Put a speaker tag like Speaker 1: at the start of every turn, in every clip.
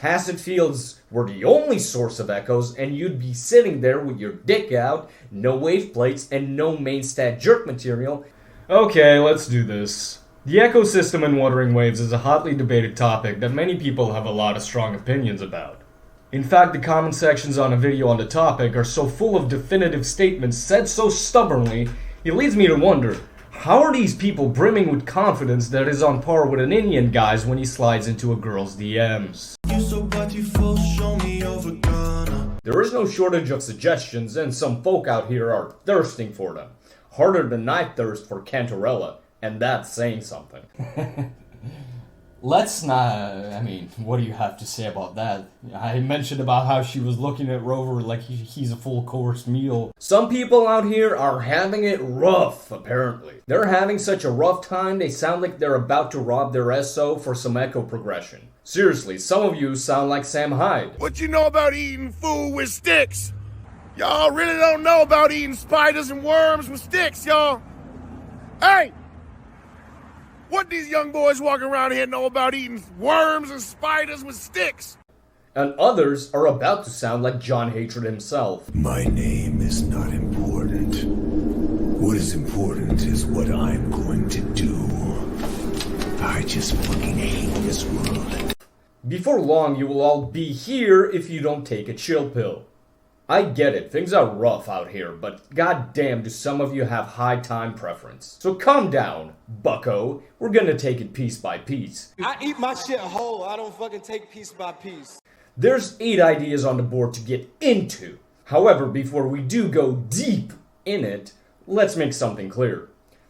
Speaker 1: tacit fields were the only source of echoes, and you'd be sitting there with your dick out, no wave plates, and no main stat jerk material. Okay, let's do this. The ecosystem in Wuthering Waves is a hotly debated topic that many people have a lot of strong opinions about. In fact, the comment sections on a video on the topic are so full of definitive statements said so stubbornly, it leads me to wonder, how are these people brimming with confidence that is on par with an Indian guy's when he slides into a girl's DMs? There is no shortage of suggestions, and some folk out here are thirsting for them. Harder than I thirst for Cantarella, and that's saying something. Let's not, what do you have to say about that? I mentioned about how she was looking at Rover like he's a full course meal. Some people out here are having it rough, apparently. They're having such a rough time, they sound like they're about to rob their SO for some echo progression. Seriously, some of you sound like Sam Hyde.
Speaker 2: What you know about eating food with sticks? Y'all really don't know about eating spiders and worms with sticks, y'all. Hey! What these young boys walking around here know about eating worms and spiders with sticks?
Speaker 1: And others are about to sound like John Hatred himself.
Speaker 3: My name is not important. What is important is what I'm going to do. I just fucking hate this world.
Speaker 1: Before long, you will all be here if you don't take a chill pill. I get it, things are rough out here, but goddamn do some of you have high time preference. So calm down, bucko. We're gonna take it piece by piece.
Speaker 4: I eat my shit whole, I don't fucking take piece by piece.
Speaker 1: There's 8 ideas on the board to get into. However, before we do go deep in it, let's make something clear.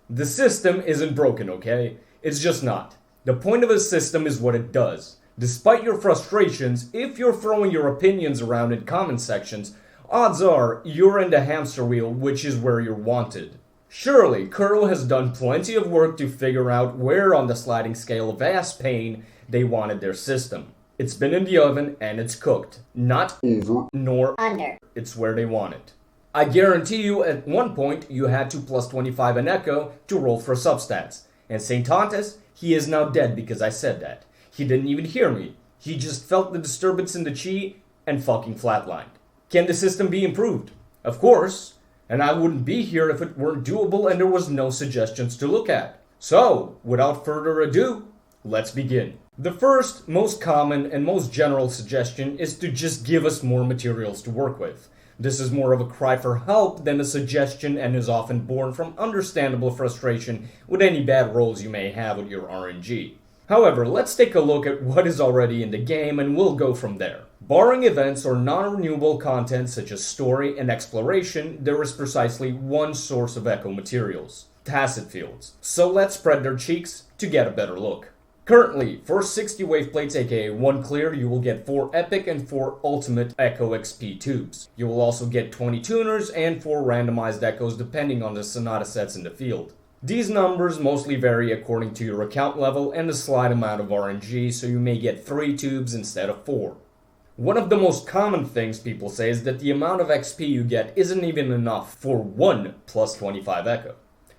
Speaker 1: The system isn't broken, okay? It's just not. The point of a system is what it does. Despite your frustrations, if you're throwing your opinions around in comment sections, odds are you're in the hamster wheel, which is where you're wanted. Surely, KURO has done plenty of work to figure out where on the sliding scale of ass pain they wanted their system. It's been in the oven and it's cooked. Not over nor under. It's where they want it. I guarantee you at one point you had to plus 25 an echo to roll for substats. And St. Tontus, he is now dead because I said that. He didn't even hear me. He just felt the disturbance in the chi and fucking flatlined. Can the system be improved? Of course. And I wouldn't be here if it weren't doable and there was no suggestions to look at. So, without further ado, let's begin. The first, most common, and most general suggestion is to just give us more materials to work with. This is more of a cry for help than a suggestion and is often born from understandable frustration with any bad rolls you may have with your RNG. However, let's take a look at what is already in the game and we'll go from there. Barring events or non-renewable content such as story and exploration, there is precisely one source of echo materials: tacit fields. So let's spread their cheeks to get a better look. Currently, for 60 wave plates aka 1 clear, you will get 4 epic and 4 ultimate echo XP tubes. You will also get 20 tuners and 4 randomized echoes depending on the Sonata sets in the field. These numbers mostly vary according to your account level and the slight amount of RNG, so you may get 3 tubes instead of 4. One of the most common things people say is that the amount of XP you get isn't even enough for 1 plus 25 echo.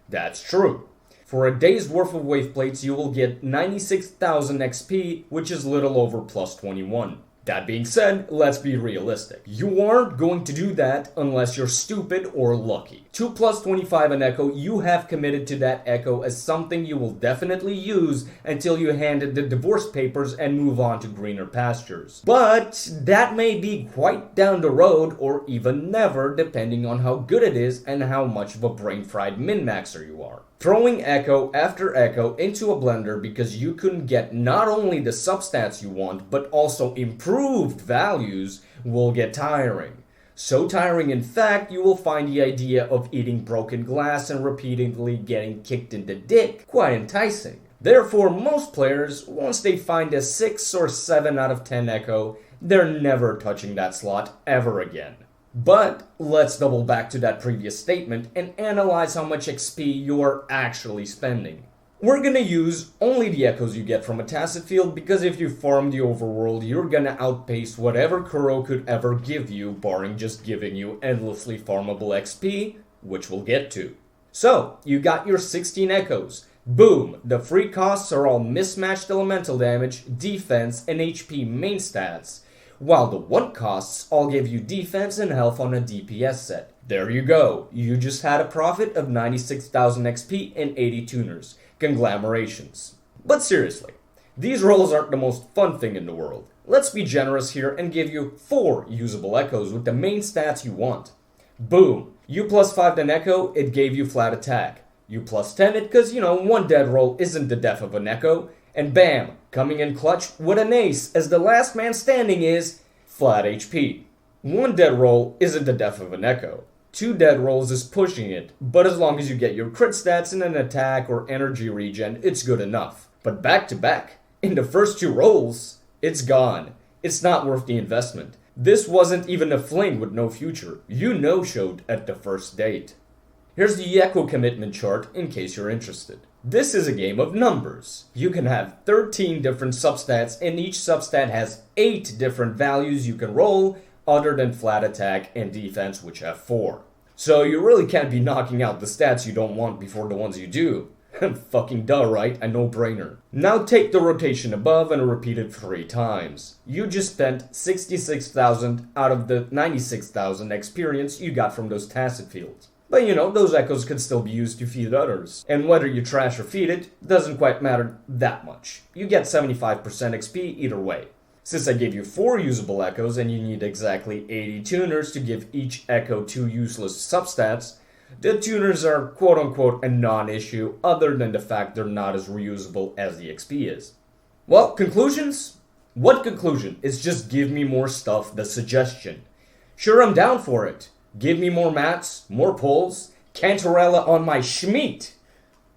Speaker 1: That's true. For a day's worth of wave plates, you will get 96,000 XP, which is little over plus 21. That being said, let's be realistic. You aren't going to do that unless you're stupid or lucky. 2 plus 25 an echo, you have committed to that echo as something you will definitely use until you hand in the divorce papers and move on to greener pastures. But that may be quite down the road or even never, depending on how good it is and how much of a brain-fried min-maxer you are. Throwing echo after echo into a blender because you couldn't get not only the substats you want, but also improved values will get tiring. So tiring, in fact, you will find the idea of eating broken glass and repeatedly getting kicked in the dick quite enticing. Therefore, most players, once they find a 6 or 7 out of 10 echo, they're never touching that slot ever again. But let's double back to that previous statement and analyze how much XP you're actually spending. We're gonna use only the echoes you get from a tacit field because if you farm the overworld, you're gonna outpace whatever KURO could ever give you, barring just giving you endlessly farmable XP, which we'll get to. So, you got your 16 echoes. Boom! The free costs are all mismatched elemental damage, defense, and HP main stats, while the want costs all give you defense and health on a DPS set. There you go. You just had a profit of 96,000 XP and 80 tuners. Conglomerations. But seriously, these rolls aren't the most fun thing in the world. Let's be generous here and give you 4 usable echoes with the main stats you want. Boom! You plus 5 an echo, it gave you flat attack. You plus 10 it cause, one dead roll isn't the death of an echo. And bam! Coming in clutch with an ace as the last man standing is flat HP. 1 dead roll isn't the death of an echo. 2 dead rolls is pushing it, but as long as you get your crit stats in an attack or energy regen, it's good enough. But back to back, in the first 2 rolls, it's gone. It's not worth the investment. This wasn't even a fling with no future. You no-showed at the first date. Here's the echo commitment chart in case you're interested. This is a game of numbers. You can have 13 different substats and each substat has 8 different values you can roll other than flat attack and defense, which have 4. So you really can't be knocking out the stats you don't want before the ones you do. Fucking duh, right? A no-brainer. Now take the rotation above and repeat it 3 times. You just spent 66,000 out of the 96,000 experience you got from those tacit fields. But those echoes could still be used to feed others. And whether you trash or feed it, doesn't quite matter that much. You get 75% XP either way. Since I gave you 4 usable echoes and you need exactly 80 tuners to give each echo 2 useless substats, the tuners are quote-unquote a non-issue other than the fact they're not as reusable as the XP is. Well, conclusions? What conclusion? It's just give me more stuff, the suggestion. Sure, I'm down for it. Give me more mats, more pulls, Cantarella on my schmeat.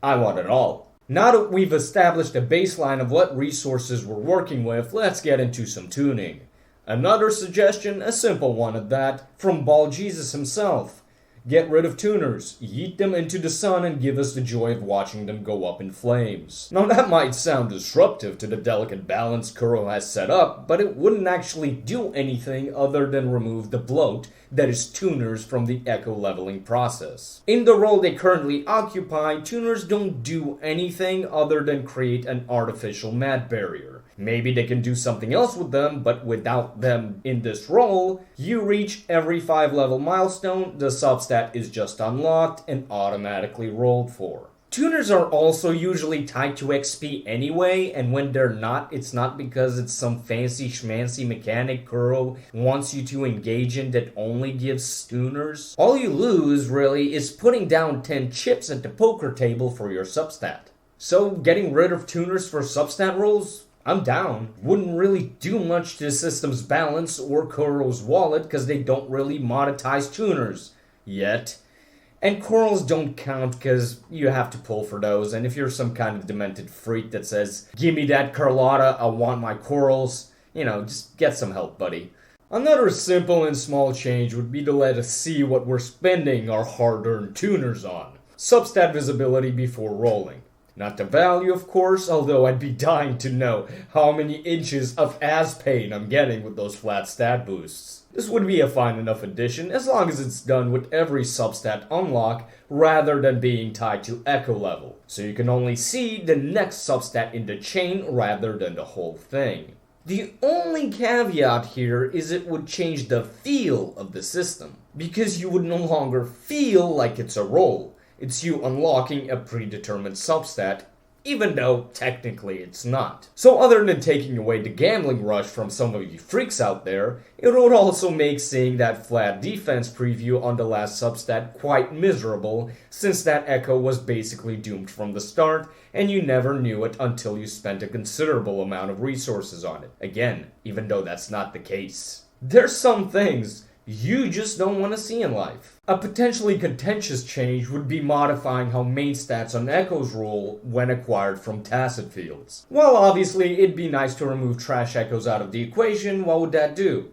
Speaker 1: I want it all. Now that we've established a baseline of what resources we're working with, let's get into some tuning. Another suggestion, a simple one at that, from Ball Jesus himself. Get rid of tuners, yeet them into the sun, and give us the joy of watching them go up in flames. Now that might sound disruptive to the delicate balance KURO has set up, but it wouldn't actually do anything other than remove the bloat that is tuners from the echo leveling process. In the role they currently occupy, tuners don't do anything other than create an artificial mat barrier. Maybe they can do something else with them, but without them in this role, you reach every 5 level milestone, the substat is just unlocked and automatically rolled for. Tuners are also usually tied to XP anyway, and when they're not, it's not because it's some fancy schmancy mechanic KURO wants you to engage in that only gives tuners. All you lose, really, is putting down 10 chips at the poker table for your substat. So, getting rid of tuners for substat rolls? I'm down. Wouldn't really do much to the system's balance or KURO's wallet because they don't really monetize tuners. Yet. And corals don't count because you have to pull for those, and if you're some kind of demented freak that says, "Give me that Carlotta, I want my corals," just get some help, buddy. Another simple and small change would be to let us see what we're spending our hard-earned tuners on. Substat visibility before rolling. Not the value, of course, although I'd be dying to know how many inches of ass pain I'm getting with those flat stat boosts. This would be a fine enough addition as long as it's done with every substat unlock rather than being tied to echo level, so you can only see the next substat in the chain rather than the whole thing. The only caveat here is it would change the feel of the system, because you would no longer feel like it's a roll. It's you unlocking a predetermined substat, even though technically it's not. So other than taking away the gambling rush from some of you freaks out there, it would also make seeing that flat defense preview on the last substat quite miserable, since that echo was basically doomed from the start, and you never knew it until you spent a considerable amount of resources on it. Again, even though that's not the case. There's some things you just don't want to see in life. A potentially contentious change would be modifying how main stats on echoes roll when acquired from tacit fields. While obviously it'd be nice to remove trash echoes out of the equation, what would that do?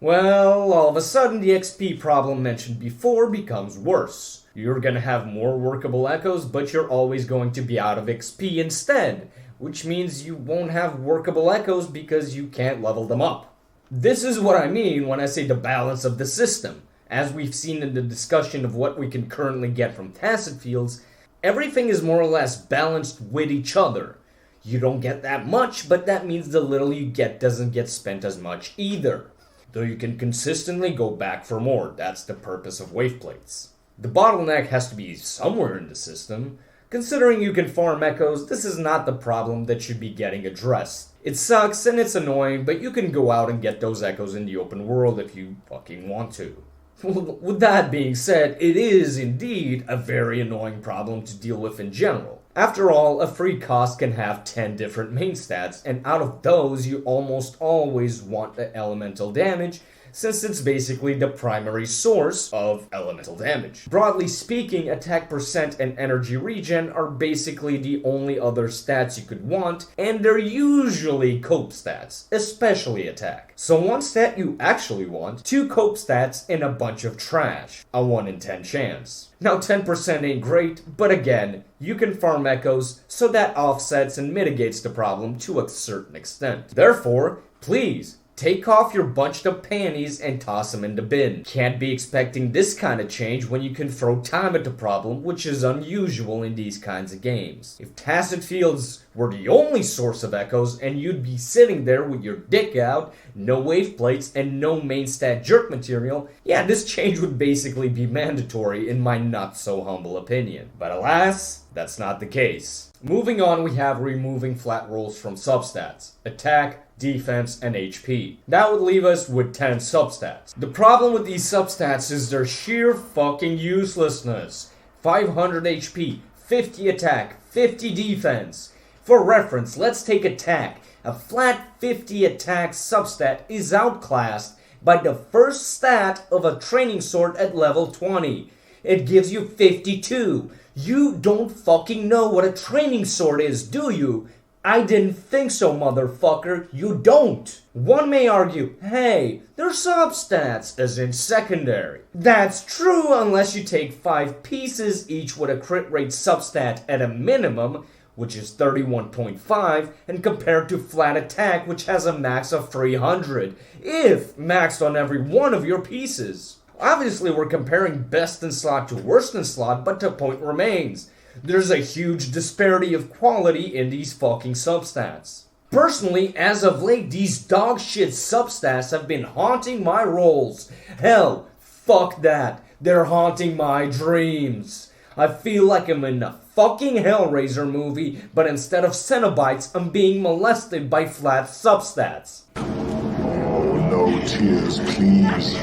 Speaker 1: Well, all of a sudden the XP problem mentioned before becomes worse. You're gonna have more workable echoes, but you're always going to be out of XP instead, which means you won't have workable echoes because you can't level them up. This is what I mean when I say the balance of the system. As we've seen in the discussion of what we can currently get from tacit fields, Everything is more or less balanced with each other. You don't get that much, but that means the little you get doesn't get spent as much either. Though you can consistently go back for more. That's the purpose of wave plates. The bottleneck has to be somewhere in the system. Considering you can farm echoes, this is not the problem that should be getting addressed. It sucks and it's annoying, but you can go out and get those echoes in the open world if you fucking want to. With that being said, it is indeed a very annoying problem to deal with in general. After all, a free cost can have 10 different main stats, and out of those you almost always want the elemental damage, since it's basically the primary source of elemental damage. Broadly speaking, attack percent and energy regen are basically the only other stats you could want, and they're usually cope stats, especially attack. So one stat you actually want, 2 cope stats, and a bunch of trash. A 1 in 10 chance. Now 10% ain't great, but again, you can farm echoes, so that offsets and mitigates the problem to a certain extent. Therefore, please, take off your bunched up panties and toss them in the bin. Can't be expecting this kind of change when you can throw time at the problem, which is unusual in these kinds of games. If tacit fields were the only source of echoes and you'd be sitting there with your dick out, no wave plates, and no main stat jerk material, yeah, this change would basically be mandatory in my not so humble opinion. But alas, that's not the case. Moving on, we have removing flat rolls from substats. Attack, defense, and HP. That would leave us with 10 substats. The problem with these substats is their sheer fucking uselessness. 500 HP, 50 attack, 50 defense. For reference, let's take attack. A flat 50 attack substat is outclassed by the first stat of a training sword at level 20. It gives you 52. You don't fucking know what a training sword is, do you? I didn't think so, motherfucker. You don't. One may argue, hey, they're substats, as in secondary. That's true unless you take 5 pieces, each with a crit rate substat at a minimum, which is 31.5, and compared to flat attack, which has a max of 300, if maxed on every one of your pieces. Obviously, we're comparing best in slot to worst in slot, but the point remains. There's a huge disparity of quality in these fucking substats. Personally, as of late, these dog shit substats have been haunting my rolls. Hell, fuck that. They're haunting my dreams. I feel like I'm in a fucking Hellraiser movie, but instead of Cenobites, I'm being molested by flat substats.
Speaker 3: Oh, no tears, please.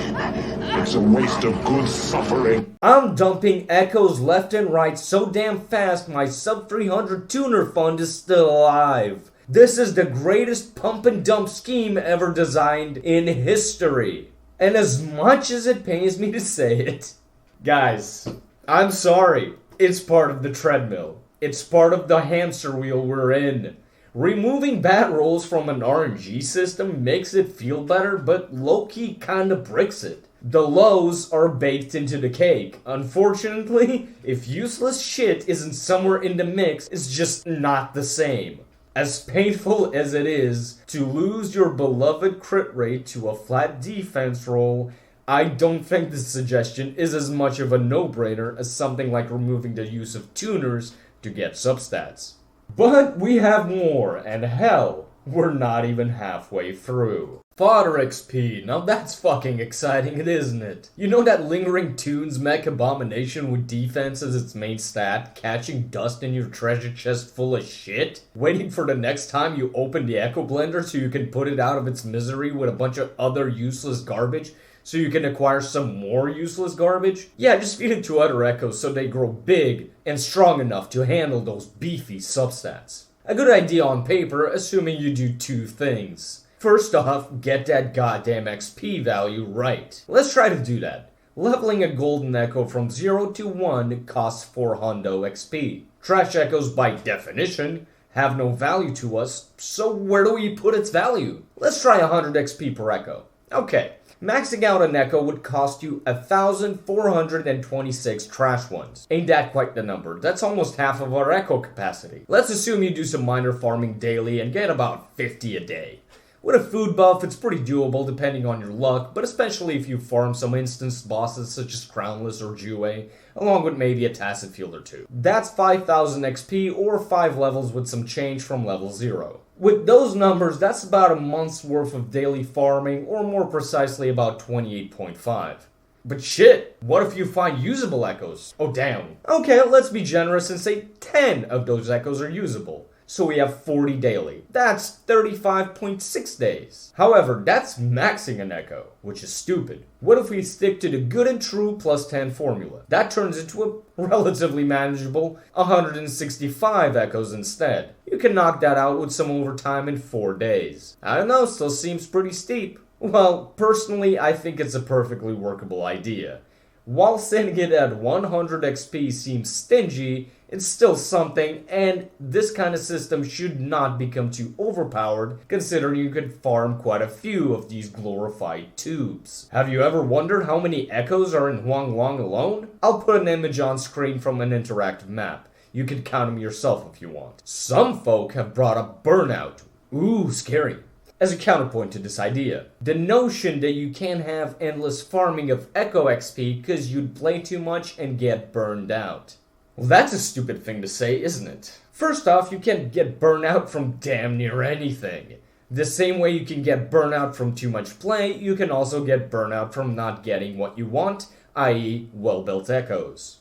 Speaker 3: It's a waste of good suffering.
Speaker 1: I'm dumping echoes left and right so damn fast my sub 300 tuner fund is still alive. This is the greatest pump and dump scheme ever designed in history. And as much as it pains me to say it, guys, I'm sorry. It's part of the treadmill. It's part of the hamster wheel we're in. Removing bad rolls from an RNG system makes it feel better, but low-key kinda bricks it. The lows are baked into the cake. Unfortunately, if useless shit isn't somewhere in the mix, it's just not the same. As painful as it is to lose your beloved crit rate to a flat defense roll, I don't think this suggestion is as much of a no-brainer as something like removing the use of tuners to get substats. But we have more, and hell, we're not even halfway through. Fodder XP, now that's fucking exciting, isn't it? You know that lingering tunes mech abomination with defense as its main stat, catching dust in your treasure chest full of shit? Waiting for the next time you open the Echo Blender so you can put it out of its misery with a bunch of other useless garbage so you can acquire some more useless garbage? Yeah, just feed it to other echoes so they grow big and strong enough to handle those beefy substats. A good idea on paper, assuming you do 2 things. First off, get that goddamn XP value right. Let's try to do that. Leveling a golden echo from 0 to 1 costs 4 hundo XP. Trash echoes, by definition, have no value to us, so where do we put its value? Let's try 100 XP per echo. Okay, maxing out an echo would cost you 1,426 trash ones. Ain't that quite the number? That's almost half of our echo capacity. Let's assume you do some minor farming daily and get about 50 a day. With a food buff, it's pretty doable depending on your luck, but especially if you farm some instanced bosses such as Crownless or Jue, along with maybe a Tacit Field or two. That's 5,000 XP or 5 levels with some change from level 0. With those numbers, that's about a month's worth of daily farming, or more precisely about 28.5. But shit, what if you find usable echoes? Oh damn. Okay, let's be generous and say 10 of those echoes are usable. So we have 40 daily. That's 35.6 days. However, that's maxing an echo, which is stupid. What if we stick to the good and true plus 10 formula? That turns into a relatively manageable 165 echoes instead. You can knock that out with some overtime in 4 days. I don't know, still seems pretty steep. Well, personally, I think it's a perfectly workable idea. While setting it at 100 XP seems stingy, it's still something, and this kind of system should not become too overpowered, considering you could farm quite a few of these glorified tubes. Have you ever wondered how many echoes are in Huanglong alone? I'll put an image on screen from an interactive map. You can count them yourself if you want. Some folk have brought up burnout. Ooh, scary. As a counterpoint to this idea, the notion that you can't have endless farming of Echo XP because you'd play too much and get burned out. Well, that's a stupid thing to say, isn't it? First off, you can get burnout from damn near anything. The same way you can get burnout from too much play, you can also get burnout from not getting what you want, i.e. well-built echoes.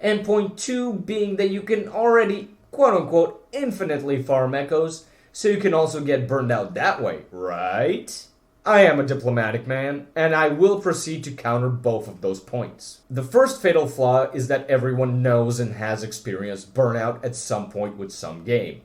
Speaker 1: And point 2 being that you can already, quote-unquote, infinitely farm echoes, so you can also get burned out that way, right? I am a diplomatic man, and I will proceed to counter both of those points. The first fatal flaw is that everyone knows and has experienced burnout at some point with some game.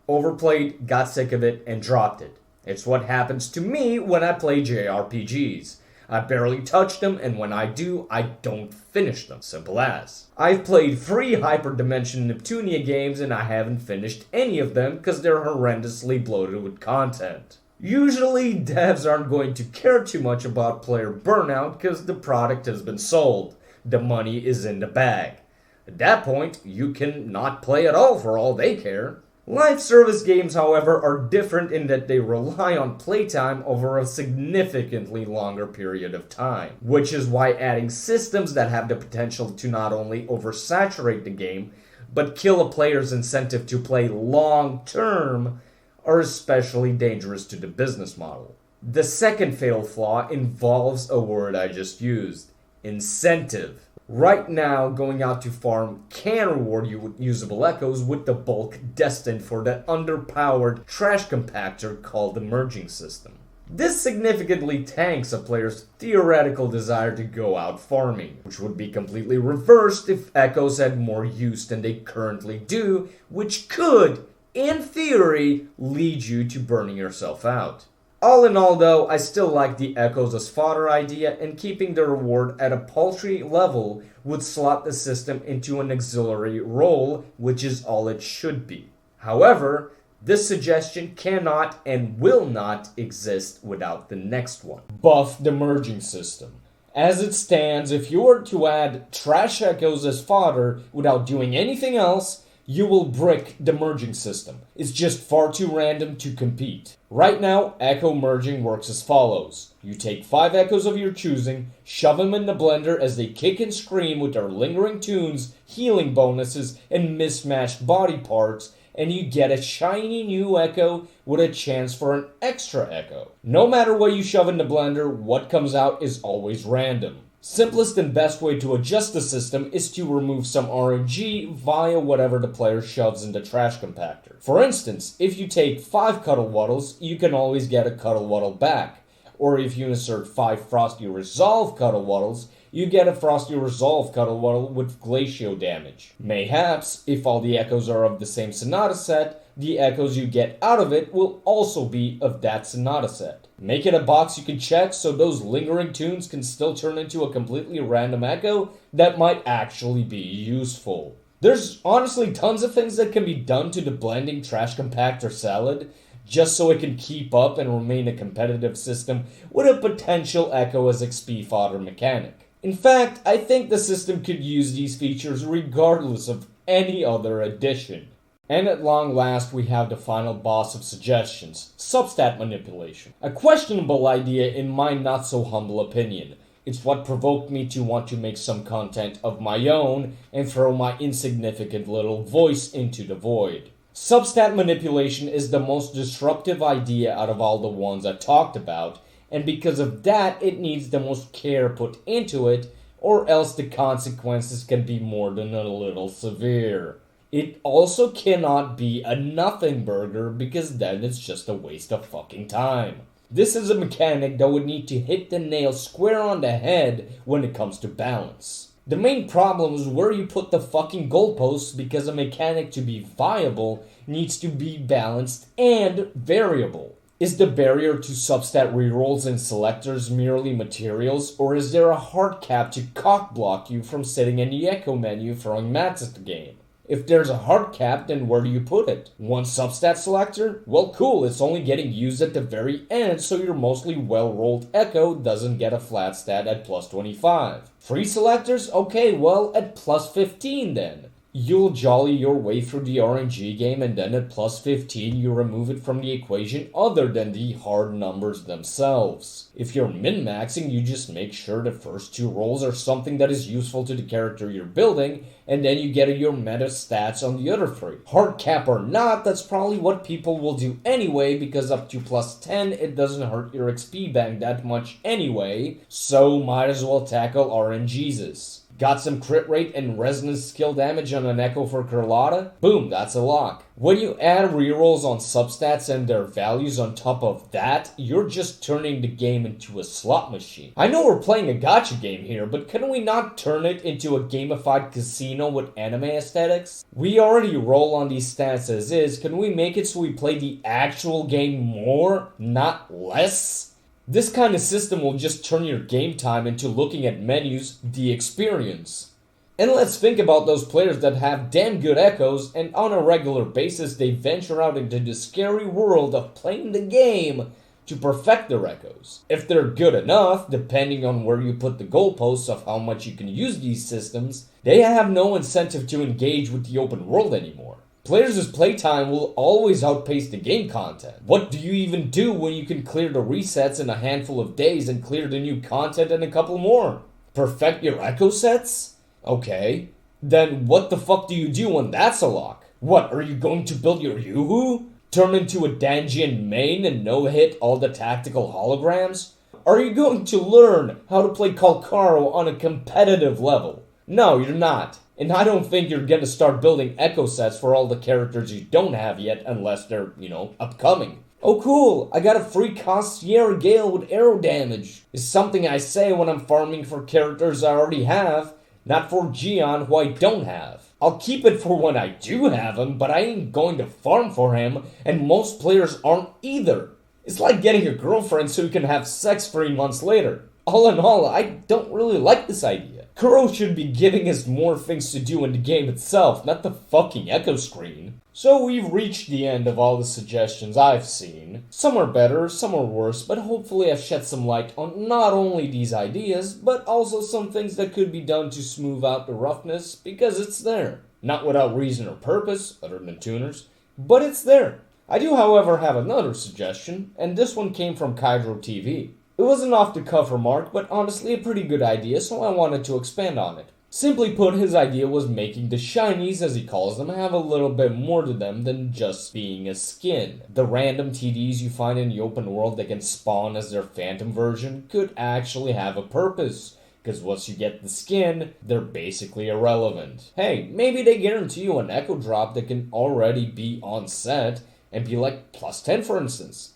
Speaker 1: Overplayed, got sick of it, and dropped it. It's what happens to me when I play JRPGs. I barely touch them, and when I do, I don't finish them. Simple as. I've played 3 Hyperdimension Neptunia games, and I haven't finished any of them because they're horrendously bloated with content. Usually, devs aren't going to care too much about player burnout because the product has been sold. The money is in the bag. At that point, you can not play at all for all they care. Live service games, however, are different in that they rely on playtime over a significantly longer period of time, which is why adding systems that have the potential to not only oversaturate the game, but kill a player's incentive to play long-term are especially dangerous to the business model. The second fatal flaw involves a word I just used, incentive. Right now, going out to farm can reward you with usable echoes with the bulk destined for the underpowered trash compactor called the merging system. This significantly tanks a player's theoretical desire to go out farming, which would be completely reversed if echoes had more use than they currently do, which could, in theory, lead you to burning yourself out. All in all though, I still like the echoes as fodder idea, and keeping the reward at a paltry level would slot the system into an auxiliary role, which is all it should be. However, this suggestion cannot and will not exist without the next one. Buff the merging system. As it stands, if you were to add trash echoes as fodder without doing anything else, you will brick the merging system. It's just far too random to compete. Right now, echo merging works as follows. You take 5 echoes of your choosing, shove them in the blender as they kick and scream with their lingering tunes, healing bonuses, and mismatched body parts, and you get a shiny new echo with a chance for an extra echo. No matter what you shove in the blender, what comes out is always random. Simplest and best way to adjust the system is to remove some RNG via whatever the player shoves in the trash compactor. For instance, if you take 5 Cuddle Waddles, you can always get a Cuddle Waddle back. Or if you insert 5 Frosty Resolve Cuddle Waddles, you get a Frosty Resolve Cuddle Waddle with Glacio damage. Mayhaps, if all the echoes are of the same Sonata set, the echoes you get out of it will also be of that Sonata set. Make it a box you can check so those lingering tunes can still turn into a completely random echo that might actually be useful. There's honestly tons of things that can be done to the blending trash compactor salad, just so it can keep up and remain a competitive system with a potential echo as XP fodder mechanic. In fact, I think the system could use these features regardless of any other addition. And at long last, we have the final boss of suggestions, substat manipulation. A questionable idea in my not so humble opinion. It's what provoked me to want to make some content of my own and throw my insignificant little voice into the void. Substat manipulation is the most disruptive idea out of all the ones I talked about, and because of that, it needs the most care put into it, or else the consequences can be more than a little severe. It also cannot be a nothing burger because then it's just a waste of fucking time. This is a mechanic that would need to hit the nail square on the head when it comes to balance. The main problem is where you put the fucking goalposts because a mechanic to be viable needs to be balanced and variable. Is the barrier to substat rerolls and selectors merely materials, or is there a hard cap to cockblock you from sitting in the echo menu throwing mats at the game? If there's a hard cap, then where do you put it? One substat selector? Well, cool, it's only getting used at the very end, so your mostly well-rolled echo doesn't get a flat stat at plus 25. 3 selectors? Okay, well, at plus 15 then. You'll jolly your way through the RNG game, and then at plus 15 you remove it from the equation other than the hard numbers themselves. If you're min-maxing, you just make sure the first 2 rolls are something that is useful to the character you're building, and then you get your meta stats on the other 3. Hard cap or not, that's probably what people will do anyway, because up to plus 10 it doesn't hurt your XP bank that much anyway, so might as well tackle RNGesus. Got some crit rate and resonance skill damage on an Echo for Carlotta? Boom, that's a lock. When you add rerolls on substats and their values on top of that, you're just turning the game into a slot machine. I know we're playing a gacha game here, but can we not turn it into a gamified casino with anime aesthetics? We already roll on these stats as is, can we make it so we play the actual game more, not less? This kind of system will just turn your game time into looking at menus, the experience. And let's think about those players that have damn good echoes and on a regular basis they venture out into the scary world of playing the game to perfect their echoes. If they're good enough, depending on where you put the goalposts of how much you can use these systems, they have no incentive to engage with the open world anymore. Players' playtime will always outpace the game content. What do you even do when you can clear the resets in a handful of days and clear the new content in a couple more? Perfect your echo sets? Okay. Then what the fuck do you do when that's a lock? What, are you going to build your Yoo-hoo? Turn into a Danjian main and no-hit all the tactical holograms? Are you going to learn how to play KURO on a competitive level? No, you're not. And I don't think you're gonna start building echo sets for all the characters you don't have yet unless they're, upcoming. Oh cool, I got a free Costiera Gale with arrow damage. Is something I say when I'm farming for characters I already have, not for Gion who I don't have. I'll keep it for when I do have him, but I ain't going to farm for him, and most players aren't either. It's like getting a girlfriend so you can have sex 3 months later. All in all, I don't really like this idea. KURO should be giving us more things to do in the game itself, not the fucking echo screen. So we've reached the end of all the suggestions I've seen. Some are better, some are worse, but hopefully I've shed some light on not only these ideas, but also some things that could be done to smooth out the roughness, because it's there. Not without reason or purpose, other than tuners, but it's there. I do, however, have another suggestion, and this one came from KURO TV. It was an off-the-cuff remark, but honestly a pretty good idea, so I wanted to expand on it. Simply put, his idea was making the shinies, as he calls them, have a little bit more to them than just being a skin. The random TDs you find in the open world that can spawn as their phantom version could actually have a purpose, because once you get the skin, they're basically irrelevant. Hey, maybe they guarantee you an echo drop that can already be on set, and be like plus 10 for instance.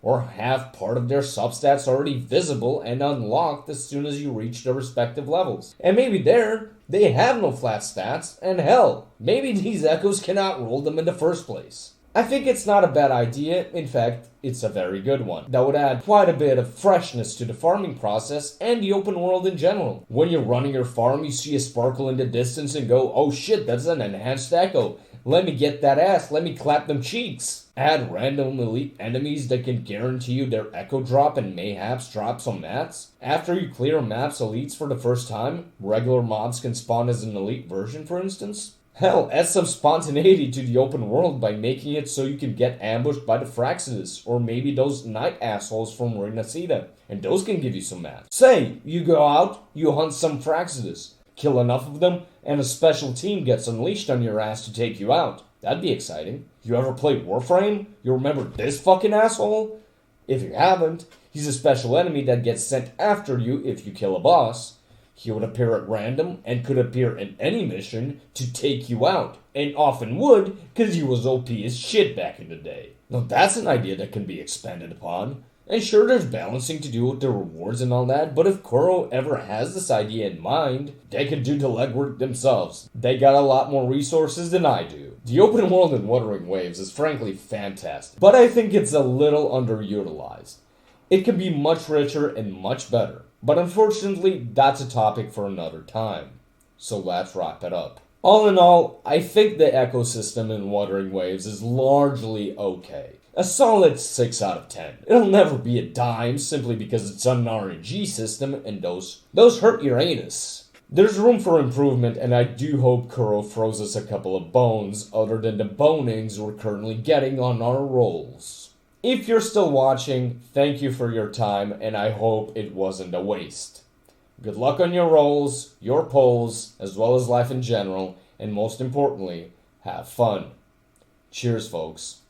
Speaker 1: Or have part of their substats already visible and unlocked as soon as you reach their respective levels. And maybe they have no flat stats, and hell, maybe these echoes cannot roll them in the first place. I think it's not a bad idea, in fact, it's a very good one. That would add quite a bit of freshness to the farming process and the open world in general. When you're running your farm, you see a sparkle in the distance and go, oh shit, that's an enhanced echo. Let me get that ass, let me clap them cheeks. Add random elite enemies that can guarantee you their echo drop and mayhaps drops on mats. After you clear maps elites for the first time, regular mobs can spawn as an elite version for instance. Hell, add some spontaneity to the open world by making it so you can get ambushed by the Fraxides, or maybe those night assholes from Renacida, and those can give you some math. Say, you go out, you hunt some Fraxides, kill enough of them, and a special team gets unleashed on your ass to take you out. That'd be exciting. You ever played Warframe? You remember this fucking asshole? If you haven't, he's a special enemy that gets sent after you if you kill a boss. He would appear at random and could appear in any mission to take you out, and often would because he was OP as shit back in the day. Now that's an idea that can be expanded upon. And sure, there's balancing to do with the rewards and all that, but if KURO ever has this idea in mind, they could do the legwork themselves. They got a lot more resources than I do. The open world in Wuthering Waves is frankly fantastic, but I think it's a little underutilized. It could be much richer and much better. But unfortunately, that's a topic for another time. So let's wrap it up. All in all, I think the ecosystem in Wuthering Waves is largely okay. A solid 6 out of 10. It'll never be a dime simply because it's an RNG system and those hurt your anus. There's room for improvement, and I do hope KURO throws us a couple of bones other than the bonings we're currently getting on our rolls. If you're still watching, thank you for your time, and I hope it wasn't a waste. Good luck on your rolls, your polls, as well as life in general, and most importantly, have fun. Cheers, folks.